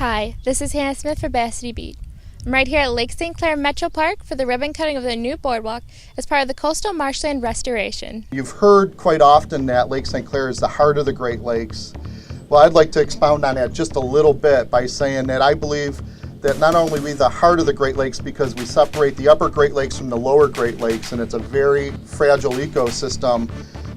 Hi, this is Hannah Smith for Bassity Beat. I'm right here at Lake St. Clair Metropark for the ribbon cutting of the new boardwalk as part of the coastal marshland restoration. You've heard quite often that Lake St. Clair is the heart of the Great Lakes. Well, I'd like to expound on that just a little bit by saying that I believe that not only are we the heart of the Great Lakes because we separate the upper Great Lakes from the lower Great Lakes, and it's a very fragile ecosystem,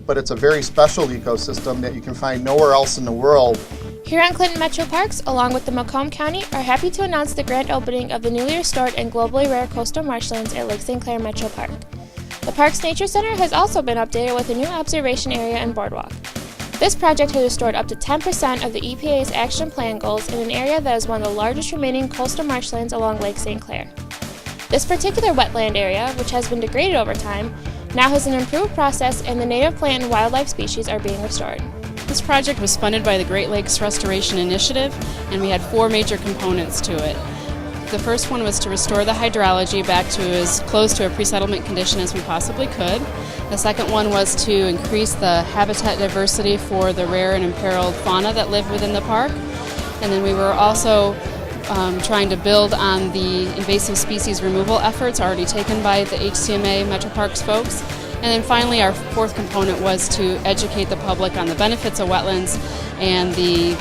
but it's a very special ecosystem that you can find nowhere else in the world. Huron-Clinton Metroparks, along with the Macomb County, are happy to announce the grand opening of the newly restored and globally rare coastal marshlands at Lake St. Clair Metropark. The park's nature center has also been updated with a new observation area and boardwalk. This project has restored up to 10% of the EPA's action plan goals in an area that is one of the largest remaining coastal marshlands along Lake St. Clair. This particular wetland area, which has been degraded over time, now has an improved process and the native plant and wildlife species are being restored. This project was funded by the Great Lakes Restoration Initiative, and we had 4 major components to it. The first one was to restore the hydrology back to as close to a pre-settlement condition as we possibly could. The second one was to increase the habitat diversity for the rare and imperiled fauna that live within the park. And then we were also trying to build on the invasive species removal efforts already taken by the HCMA Metroparks folks. And then finally, our fourth component was to educate the public on the benefits of wetlands and the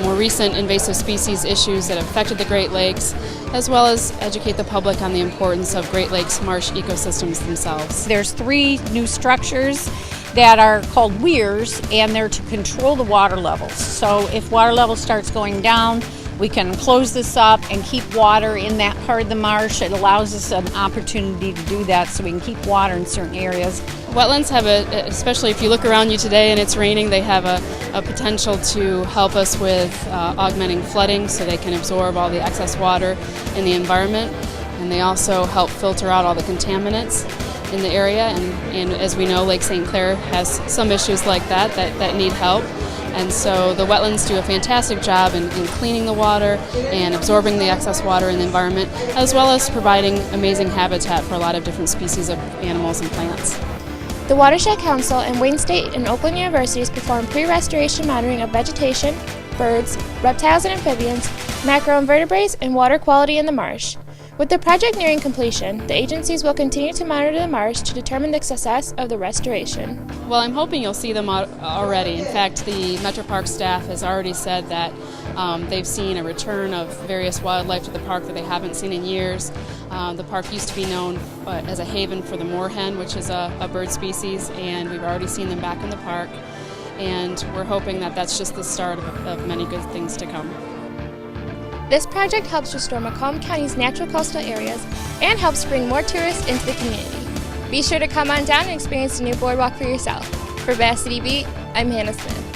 more recent invasive species issues that have affected the Great Lakes, as well as educate the public on the importance of Great Lakes marsh ecosystems themselves. There's 3 new structures that are called weirs, and they're to control the water levels. So if water level starts going down, we can close this up and keep water in that part of the marsh. It allows us an opportunity to do that so we can keep water in certain areas. Wetlands have especially if you look around you today and it's raining, they have a potential to help us with augmenting flooding so they can absorb all the excess water in the environment. And they also help filter out all the contaminants in the area. And as we know, Lake St. Clair has some issues like that need help. And so the wetlands do a fantastic job in cleaning the water and absorbing the excess water in the environment, as well as providing amazing habitat for a lot of different species of animals and plants. The Watershed Council and Wayne State and Oakland universities perform pre-restoration monitoring of vegetation, birds, reptiles and amphibians, macroinvertebrates, and water quality in the marsh. With the project nearing completion, the agencies will continue to monitor the marsh to determine the success of the restoration. Well, I'm hoping you'll see them already. In fact, the Metroparks staff has already said that they've seen a return of various wildlife to the park that they haven't seen in years. The park used to be known as a haven for the moorhen, which is a bird species, and we've already seen them back in the park. And we're hoping that that's just the start of many good things to come. This project helps restore Macomb County's natural coastal areas and helps bring more tourists into the community. Be sure to come on down and experience the new boardwalk for yourself. For Bassity Beat, I'm Hannah Smith.